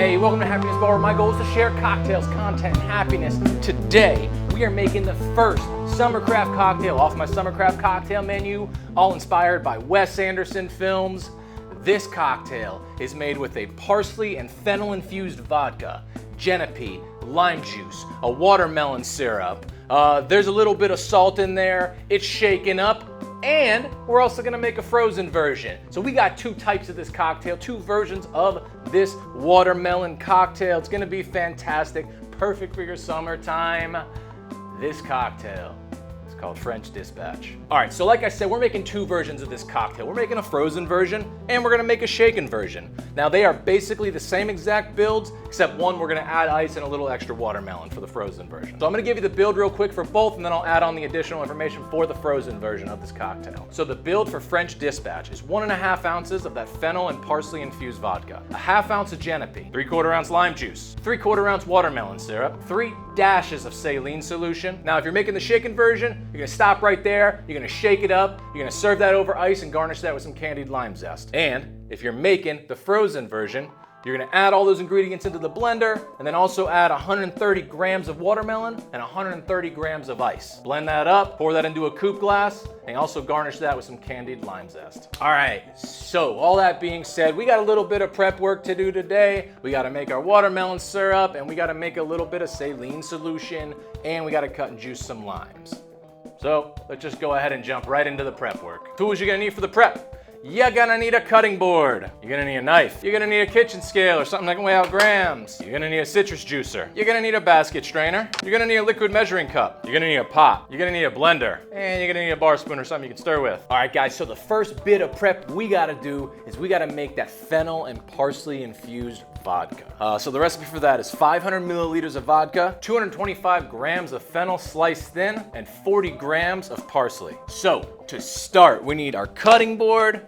Hey, welcome to Happiness Bar, where my goal is to share cocktails, content, and happiness. Today, we are making the first summer craft cocktail off my summer craft cocktail menu, all inspired by Wes Anderson films. This cocktail is made with a parsley and fennel infused vodka, Genepy, lime juice, a watermelon syrup. There's a little bit of salt in there. It's shaken up. And we're also gonna make a frozen version. So we got two types of this cocktail, two versions of this watermelon cocktail. It's gonna be fantastic, perfect for your summertime. This cocktail is called French Dispatch. All right, so like I said, we're making two versions of this cocktail. We're making a frozen version and we're gonna make a shaken version. Now they are basically the same exact builds, except one we're gonna add ice and a little extra watermelon for the frozen version. So I'm gonna give you the build real quick for both, and then I'll add on the additional information for the frozen version of this cocktail. So the build for French Dispatch is 1.5 ounces of that fennel and parsley infused vodka, a 1/2 ounce of Genepy, 3/4 ounce lime juice, 3/4 ounce watermelon syrup, 3 dashes of saline solution. Now if you're making the shaken version, you're gonna stop right there, you're gonna shake it up, you're gonna serve that over ice and garnish that with some candied lime zest. And if you're making the frozen version, you're gonna add all those ingredients into the blender and then also add 130 grams of watermelon and 130 grams of ice. Blend that up, pour that into a coupe glass, and also garnish that with some candied lime zest. All right, so all that being said, we got a little bit of prep work to do today. We gotta make our watermelon syrup, and we gotta make a little bit of saline solution, and we gotta cut and juice some limes. So let's just go ahead and jump right into the prep work. Tools you're gonna need for the prep. You're gonna need a cutting board. You're gonna need a knife. You're gonna need a kitchen scale or something that can weigh out grams. You're gonna need a citrus juicer. You're gonna need a basket strainer. You're gonna need a liquid measuring cup. You're gonna need a pot. You're gonna need a blender. And you're gonna need a bar spoon or something you can stir with. All right, guys, so the first bit of prep we gotta do is we gotta make that fennel and parsley infused vodka. So the recipe for that is 500 milliliters of vodka, 225 grams of fennel sliced thin, and 40 grams of parsley. So to start, we need our cutting board.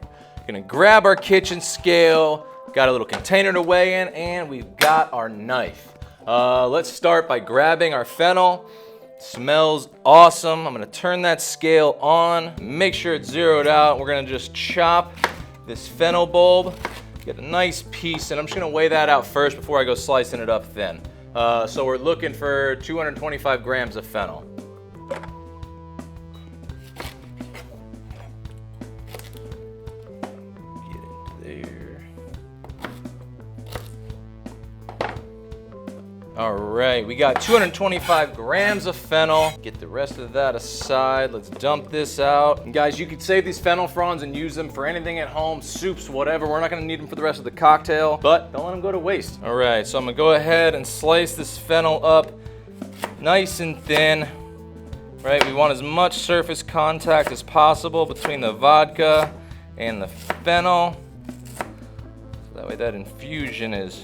Gonna grab our kitchen scale, got a little container to weigh in, and we've got our knife. Let's start by grabbing our fennel. Smells awesome. I'm gonna turn that scale on, make sure it's zeroed out. We're gonna just chop this fennel bulb, get a nice piece, and I'm just gonna weigh that out first before I go slicing it up thin. So we're looking for 225 grams of fennel. All right, we got 225 grams of fennel. Get the rest of that aside. Let's dump this out. And guys, you could save these fennel fronds and use them for anything at home, soups, whatever. We're not gonna need them for the rest of the cocktail, but don't let them go to waste. All right, so I'm gonna go ahead and slice this fennel up nice and thin. Right, we want as much surface contact as possible between the vodka and the fennel. So that way that infusion is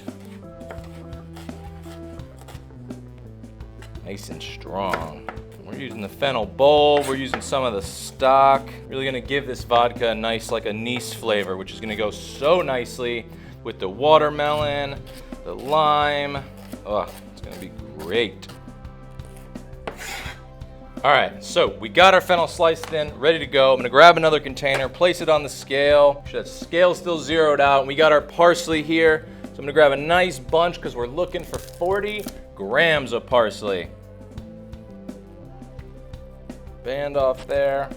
nice and strong. We're using the fennel bowl, we're using some of the stock. Really gonna give this vodka a nice like anise flavor, which is gonna go so nicely with the watermelon, the lime. Oh, it's gonna be great. All right, so we got our fennel sliced thin, ready to go. I'm gonna grab another container, place it on the scale. Make sure that scale's still zeroed out. And we got our parsley here. So I'm gonna grab a nice bunch because we're looking for 40 grams of parsley. Band off there.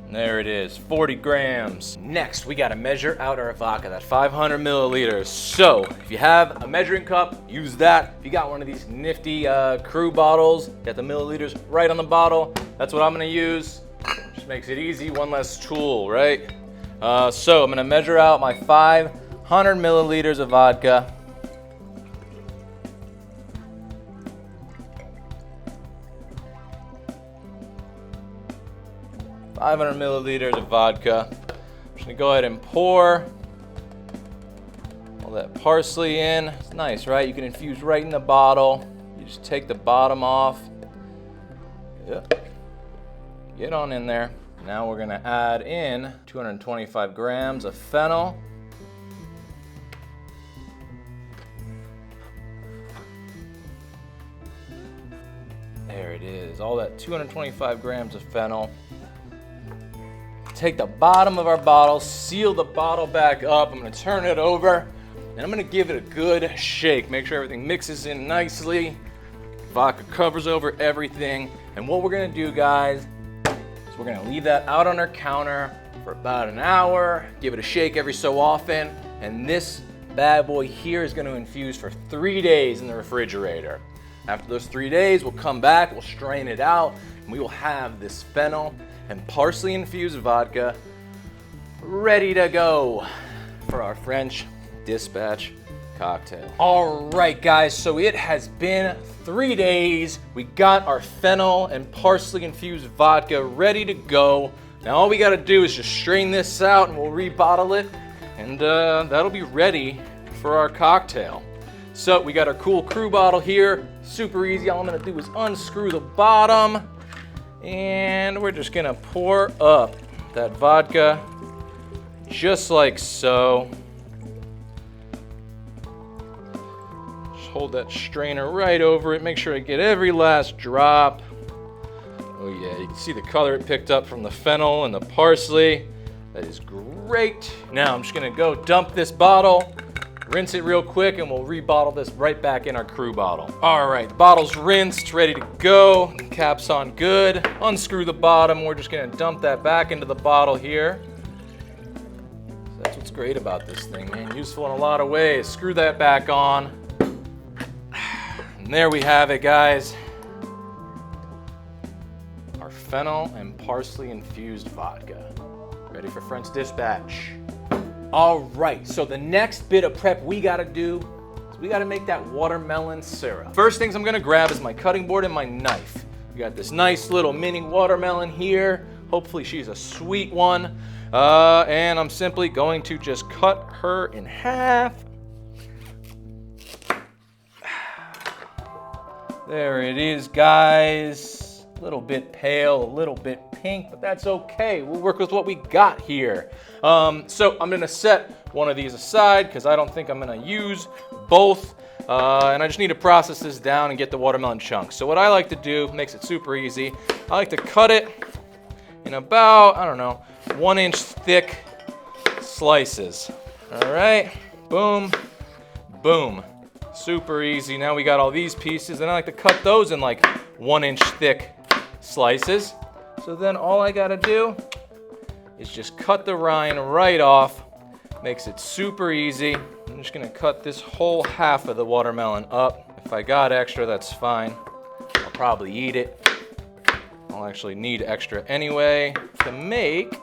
And there it is, 40 grams. Next, we gotta measure out our vodka, that 500 milliliters. So, if you have a measuring cup, use that. If you got one of these nifty crew bottles, got the milliliters right on the bottle, that's what I'm gonna use. Just makes it easy, one less tool, right? So, I'm gonna measure out my 500 milliliters of vodka. $500 milliliters of vodka. I'm just gonna go ahead and pour all that parsley in. It's nice, right? You can infuse right in the bottle. You just take the bottom off. Yep. Get on in there. Now we're gonna add in 225 grams of fennel. There it is, all that 225 grams of fennel. Take the bottom of our bottle, seal the bottle back up. I'm gonna turn it over. And I'm gonna give it a good shake. Make sure everything mixes in nicely. Vodka covers over everything. And what we're gonna do, guys, is we're gonna leave that out on our counter for about an hour, give it a shake every so often, and this bad boy here is gonna infuse for 3 days in the refrigerator. After those 3 days, we'll come back, we'll strain it out, and we will have this fennel and parsley infused vodka ready to go for our French Dispatch cocktail. All right, guys, so it has been 3 days. We got our fennel and parsley infused vodka ready to go. Now all we gotta do is just strain this out and we'll rebottle it, and that'll be ready for our cocktail. So we got our cool crew bottle here, super easy. All I'm gonna do is unscrew the bottom, and we're just gonna pour up that vodka just like so. Just hold that strainer right over it, make sure I get every last drop. Oh yeah, you can see the color it picked up from the fennel and the parsley. That is great. Now I'm just gonna go dump this bottle, rinse it real quick, and we'll rebottle this right back in our crew bottle. All right, the bottle's rinsed, ready to go. The cap's on good. Unscrew the bottom. We're just gonna dump that back into the bottle here. So that's what's great about this thing, man. Useful in a lot of ways. Screw that back on. And there we have it, guys. Our fennel and parsley infused vodka. Ready for French Dispatch. All right, so the next bit of prep we gotta do is we gotta make that watermelon syrup. First things I'm gonna grab is my cutting board and my knife. We got this nice little mini watermelon here. Hopefully she's a sweet one. And I'm simply going to just cut her in half. There it is, guys. A little bit pale, a little bit pink, but that's okay. We'll work with what we got here. So I'm gonna set one of these aside because I don't think I'm gonna use both. And I just need to process this down and get the watermelon chunks. So what I like to do, makes it super easy, I like to cut it in about, I don't know, 1 inch thick slices. All right, boom, boom. Super easy. Now we got all these pieces, and I like to cut those in like 1 inch thick slices. So then all I gotta do is just cut the rind right off. Makes it super easy. I'm just gonna cut this whole half of the watermelon up. If I got extra, that's fine. I'll probably eat it. I'll actually need extra anyway to make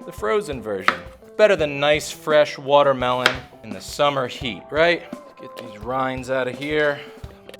the frozen version. Better than nice fresh watermelon in the summer heat, right? Get these rinds out of here.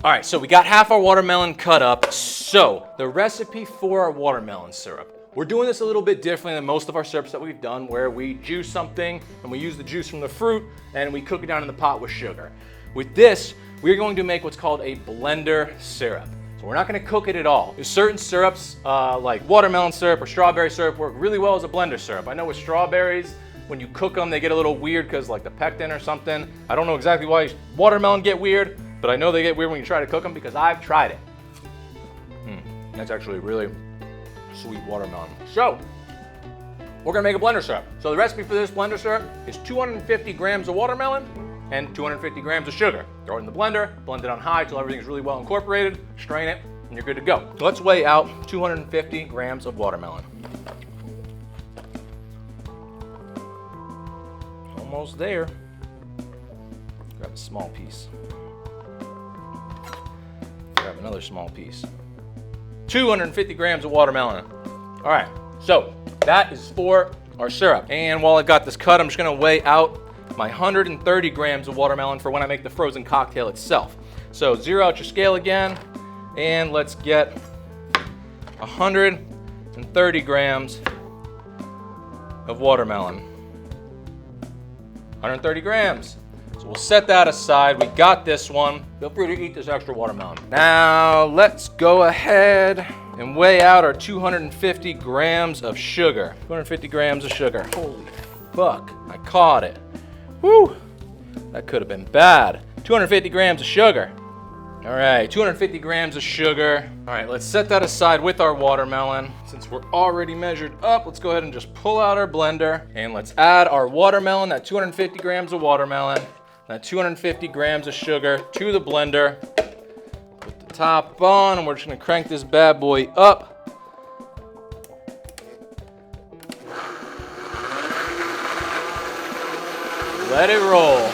All right, so we got half our watermelon cut up. So the recipe for our watermelon syrup. We're doing this a little bit differently than most of our syrups that we've done, where we juice something and we use the juice from the fruit and we cook it down in the pot with sugar. With this, we're going to make what's called a blender syrup. So we're not gonna cook it at all. There's certain syrups, like watermelon syrup or strawberry syrup, work really well as a blender syrup. I know with strawberries, when you cook them, they get a little weird because like the pectin or something. I don't know exactly why watermelon get weird, but I know they get weird when you try to cook them because I've tried it. That's actually really sweet watermelon. So, we're gonna make a blender syrup. So the recipe for this blender syrup is 250 grams of watermelon and 250 grams of sugar. Throw it in the blender, blend it on high till everything's really well incorporated, strain it, and you're good to go. So let's weigh out 250 grams of watermelon. Almost there. Grab a small piece. Grab another small piece. 250 grams of watermelon. All right, so that is for our syrup. And while I've got this cut, I'm just gonna weigh out my 130 grams of watermelon for when I make the frozen cocktail itself. So zero out your scale again, and let's get 130 grams of watermelon. 130 grams. So we'll set that aside. We got this one. Feel free to eat this extra watermelon. Now let's go ahead and weigh out our 250 grams of sugar. 250 grams of sugar. Holy fuck, I caught it. Whew, that could have been bad. 250 grams of sugar. All right, 250 grams of sugar. All right, let's set that aside with our watermelon. Since we're already measured up, let's go ahead and just pull out our blender and let's add our watermelon, that 250 grams of watermelon. Now 250 grams of sugar to the blender. Put the top on, and we're just gonna crank this bad boy up. Let it roll.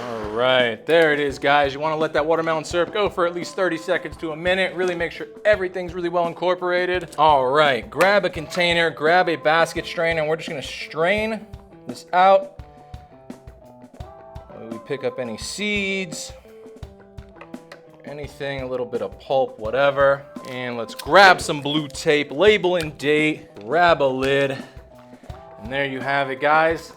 All right, there it is, guys. You wanna let that watermelon syrup go for at least 30 seconds to a minute. Really make sure everything's really well incorporated. All right, grab a container, grab a basket strainer, and we're just gonna strain this out. We pick up any seeds, anything, a little bit of pulp, whatever. And let's grab some blue tape, label and date, grab a lid, and there you have it, guys.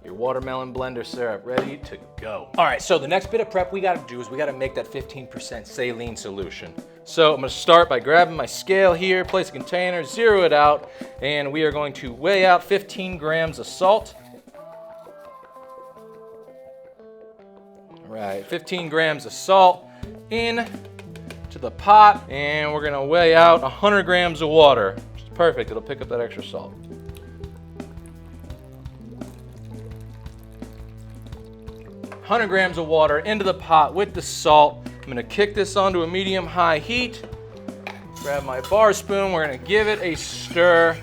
Your watermelon blender syrup ready to go. All right, so the next bit of prep we gotta do is we gotta make that 15% saline solution. So I'm gonna start by grabbing my scale here, place a container, zero it out, and we are going to weigh out 15 grams of salt. All right, 15 grams of salt in to the pot, and we're gonna weigh out 100 grams of water, which is perfect. It'll pick up that extra salt. $100 grams of water into the pot with the salt. I'm gonna kick this onto a medium-high heat. Grab my bar spoon, we're gonna give it a stir.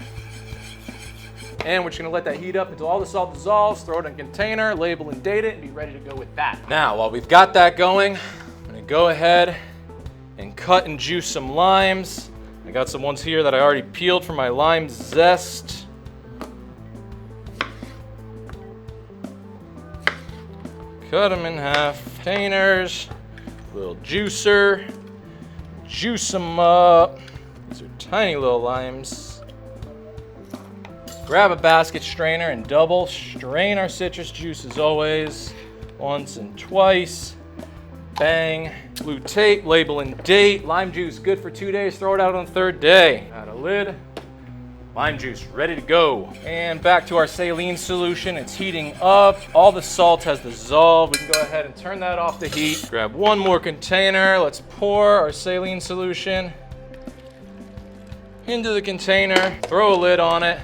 And we're just gonna let that heat up until all the salt dissolves, throw it in a container, label and date it, and be ready to go with that. Now, while we've got that going, I'm gonna go ahead and cut and juice some limes. I got some ones here that I already peeled for my lime zest. Cut them in half, containers, a little juicer, juice them up. These are tiny little limes. Grab a basket strainer and double strain our citrus juice as always, once and twice. Bang. Blue tape, label and date. Lime juice, good for 2 days. Throw it out on the 3rd day. Add a lid. Lime juice, ready to go. And back to our saline solution. It's heating up. All the salt has dissolved. We can go ahead and turn that off the heat. Grab one more container. Let's pour our saline solution into the container. Throw a lid on it.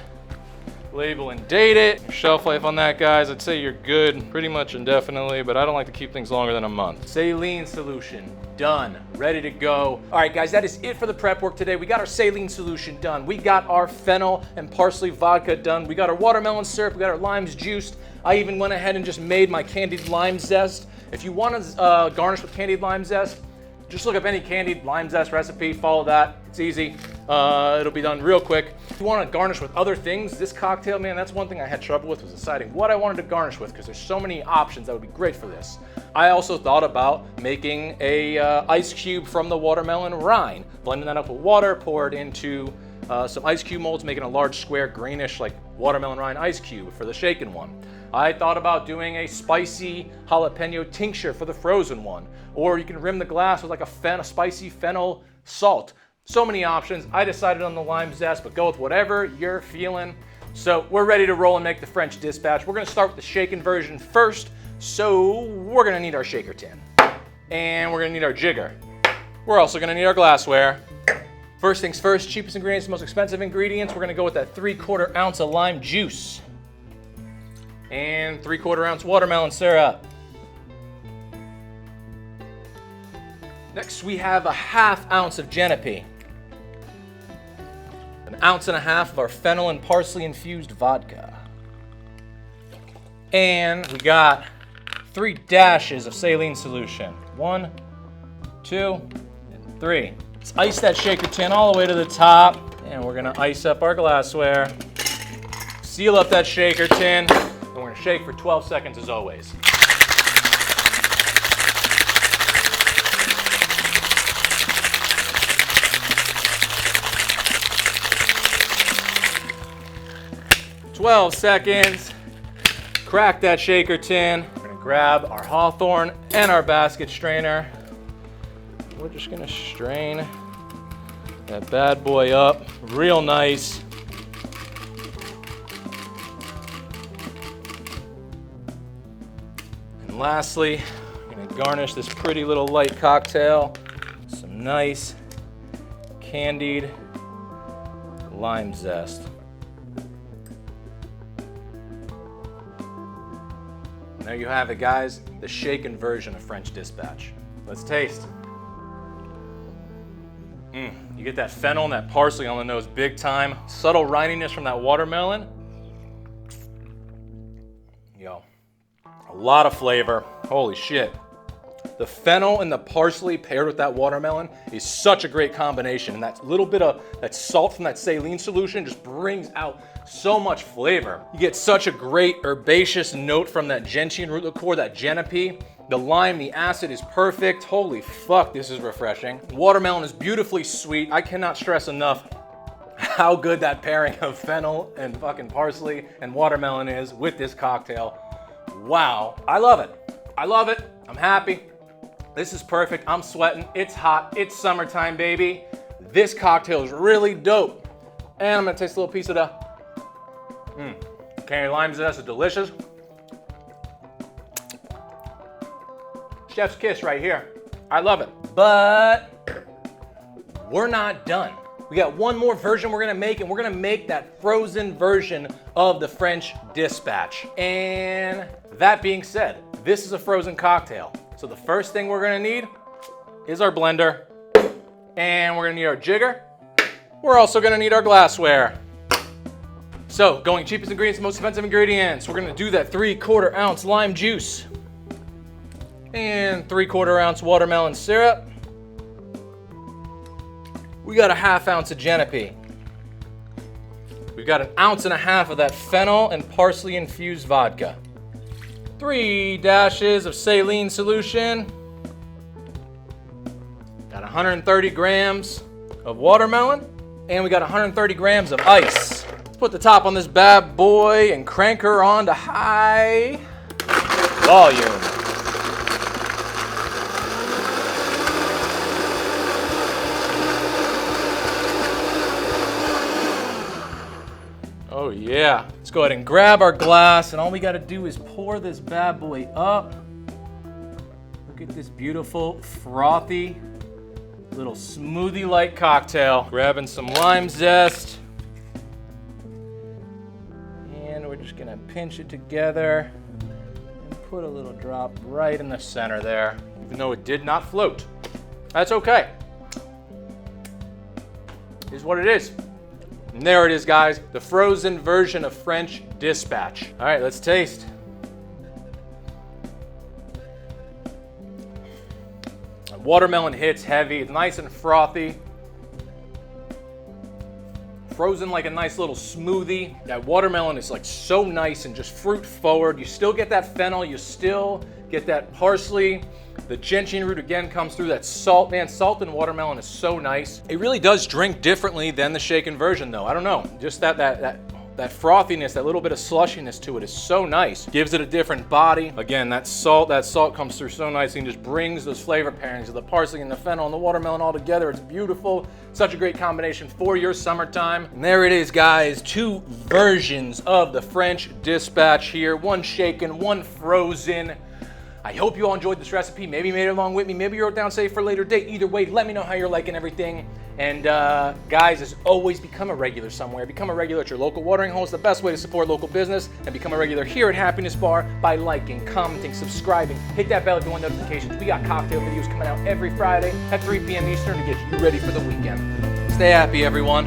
Label and date it. Shelf life on that, guys, I'd say you're good pretty much indefinitely, but I don't like to keep things longer than a month. Saline solution, done, ready to go. All right, guys, that is it for the prep work today. We got our saline solution done. We got our fennel and parsley vodka done. We got our watermelon syrup. We got our limes juiced. I even went ahead and just made my candied lime zest. If you want to garnish with candied lime zest, just look up any candied lime zest recipe, follow that. It's easy. It'll be done real quick. If you want to garnish with other things, this cocktail, man, that's one thing I had trouble with, was deciding what I wanted to garnish with, because there's so many options that would be great for this. I also thought about making a ice cube from the watermelon rind, blending that up with water, pour it into some ice cube molds, making a large square greenish like watermelon rind ice cube for the shaken one. I thought about doing a spicy jalapeno tincture for the frozen one, or you can rim the glass with like a spicy fennel salt. So many options. I decided on the lime zest, but go with whatever you're feeling. So we're ready to roll and make the French dispatch. We're gonna start with the shaken version first. So we're gonna need our shaker tin, and we're gonna need our jigger. We're also gonna need our glassware. First things first, cheapest ingredients, most expensive ingredients. We're gonna go with that 3/4 ounce of lime juice and 3/4 ounce watermelon syrup. Next, we have a 1/2 ounce of Genepy, 1.5 ounces of our Fennel and Parsley infused vodka, and we got 3 dashes of saline solution. 1, 2, and 3. Let's ice that shaker tin all the way to the top, and we're gonna ice up our glassware, seal up that shaker tin, and we're gonna shake for 12 seconds as always. "12 seconds, crack that shaker tin. We're gonna grab our hawthorn and our basket strainer. We're just gonna strain that bad boy up real nice. And lastly, I'm gonna garnish this pretty little light cocktail with some nice candied lime zest. there you have it, guys. The shaken version of French Dispatch. Let's taste. You get that fennel and that parsley on the nose big time. Subtle rininess from that watermelon. Yo, a lot of flavor. Holy shit. The fennel and the parsley paired with that watermelon is such a great combination. And that little bit of that salt from that saline solution just brings out so much flavor. You get such a great herbaceous note from that gentian root liqueur, that Genepy. The lime, the acid is perfect. Holy fuck, this is refreshing. Watermelon is beautifully sweet. I cannot stress enough how good that pairing of fennel and fucking parsley and watermelon is with this cocktail. Wow, I love it. I love it. I'm happy. This is perfect. I'm sweating. It's hot. It's summertime, baby. This cocktail is really dope. And I'm gonna taste a little piece of the candy lime zest. It's delicious. Chef's kiss right here. I love it. But we're not done. We got one more version we're gonna make, and we're gonna make that frozen version of the French Dispatch. And that being said, this is a frozen cocktail. So the first thing we're gonna need is our blender, and we're gonna need our jigger. We're also gonna need our glassware. So going cheapest ingredients, most expensive ingredients. We're gonna do that 3/4 ounce lime juice and 3/4 ounce watermelon syrup. We got a 1/2 ounce of Genepy. We've got 1.5 ounces of that fennel and parsley infused vodka. 3 dashes of saline solution. Got 130 grams of watermelon, and we got 130 grams of ice. Let's put the top on this bad boy and crank her on to high volume. Oh yeah, let's go ahead and grab our glass, and all we gotta do is pour this bad boy up. Look at this beautiful, frothy, little smoothie-like cocktail. Grabbing some lime zest. And we're just gonna pinch it together and put a little drop right in the center there, even though it did not float. That's okay. It is what it is. And there it is, guys, the frozen version of French Dispatch. All right, let's taste. The watermelon hits heavy, it's nice and frothy. Frozen like a nice little smoothie. That watermelon is like so nice and just fruit forward. You still get that fennel, you still get that parsley. The gentian root again comes through. That salt, man, salt and watermelon is so nice. It really does drink differently than the shaken version though. I don't know, just that frothiness, that little bit of slushiness to it is so nice. Gives it a different body. Again, that salt comes through so nicely and just brings those flavor pairings of the parsley and the fennel and the watermelon all together. It's beautiful. Such a great combination for your summertime. And there it is, guys. 2 versions of the French Dispatch here. One shaken, one frozen. I hope you all enjoyed this recipe. Maybe you made it along with me. Maybe you wrote down save for a later date. Either way, let me know how you're liking everything. And guys, as always, become a regular somewhere. Become a regular at your local watering hole. It's the best way to support local business. And become a regular here at Happiness Bar by liking, commenting, subscribing. Hit that bell if you want notifications. We got cocktail videos coming out every Friday at 3 p.m. Eastern to get you ready for the weekend. Stay happy, everyone.